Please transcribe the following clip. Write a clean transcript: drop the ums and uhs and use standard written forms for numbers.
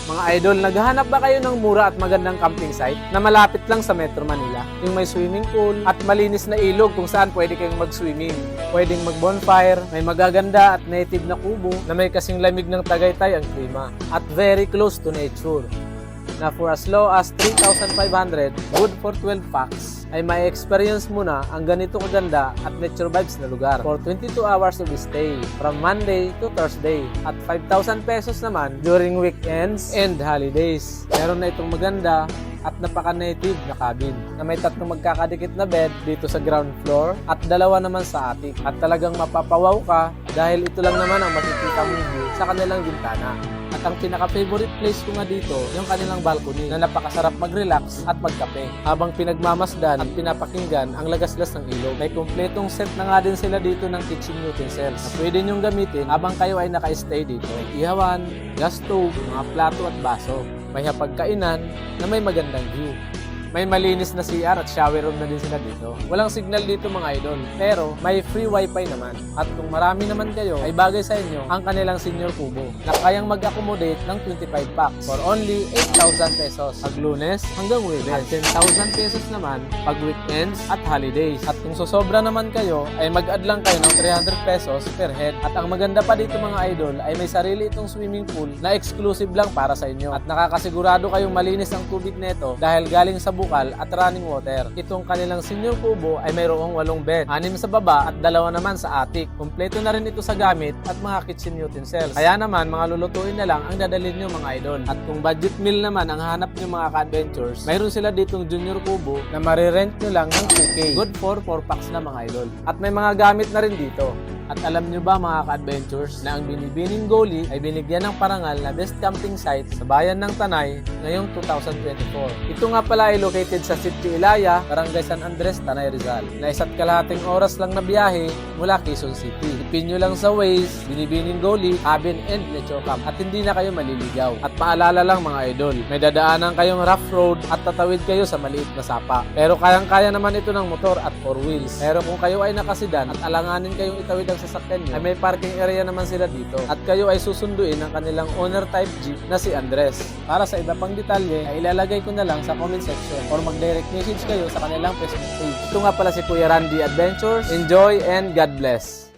Mga idol, naghahanap ba kayo ng mura at magandang camping site na malapit lang sa Metro Manila? Yung may swimming pool at malinis na ilog kung saan pwede kayong mag-swimming. Pwedeng mag-bonfire, may magaganda at native na kubo na may kasing lamig ng Tagaytay ang klima at very close to nature. Na for as low as 3,500, good for 12 packs, ay may experience mo na ang ganito kaganda at nature vibes na lugar for 22 hours of stay from Monday to Thursday at 5,000 pesos naman during weekends and holidays. Meron na itong maganda at napaka-native na cabin na may 3 magkakadikit na bed dito sa ground floor at 2 naman sa attic at talagang mapapawaw ka dahil ito lang naman ang makikita mong view sa kanilang bintana. At ang pinaka-favorite place ko nga dito, yung kanilang balcony na napakasarap mag-relax at magkape habang pinagmamasdan at pinapakinggan ang lagaslas ng ilog. May kumpletong set na nga din sila dito ng kitchen utensils na pwede nyong gamitin habang kayo ay naka-stay dito. May ihawan, gas stove, mga plato at baso. May hapagkainan na may magandang view. May malinis na CR at shower room na din sila dito. Walang signal dito mga idol, pero may free wifi naman. At kung marami naman kayo, ay bagay sa inyo ang kanilang senior kubo na kayang mag-accommodate ng 25 packs for only 8,000 pesos pag Lunes hanggang Huwebes. At 10,000 pesos naman pag weekends at holidays. At kung sosobra naman kayo, ay mag-add lang kayo ng 300 pesos per head. At ang maganda pa dito mga idol, ay may sarili itong swimming pool na exclusive lang para sa inyo. At nakakasigurado kayong malinis ang tubig neto dahil galing sa bukal at running water. Itong kanilang senior kubo ay mayroong 8 bed, 6 sa baba at 2 naman sa attic. Kompleto na rin ito sa gamit at mga kitchen utensils. Kaya naman mga lulutuin na lang ang dadalhin nyo mga idol. At kung budget meal naman ang hanap nyo mga ka-adventures, mayroon sila ditong junior kubo na marirent nyo lang ng 2K. Good for 4 packs na mga idol. At may mga gamit na rin dito. At alam nyo ba mga ka-adventures na ang Binibining Goli ay binigyan ng parangal na best camping site sa bayan ng Tanay ngayong 2024. Ito nga pala ay located sa City Ilaya, Barangay San Andres, Tanay Rizal. Na 1.5 oras lang na biyahe mula Quezon City. Ipin nyo lang sa Waze, Binibining Goli, Cabin and Nature Camp at hindi na kayo maliligaw. At paalala lang mga idol, may dadaanan kayong rough road at tatawid kayo sa maliit na sapa. Pero kayang-kaya naman ito ng motor at 4 wheels. Pero kung kayo ay nakasidan at alanganin kayong itawid ang sasakyan nyo, ay may parking area naman sila dito. At kayo ay susunduin ng kanilang owner type jeep na si Andres. Para sa iba pang detalye, ay ilalagay ko na lang sa comment section or mag-direct message kayo sa kanilang Facebook page. Ito nga pala si Kuya Randy Adventures. Enjoy and God bless!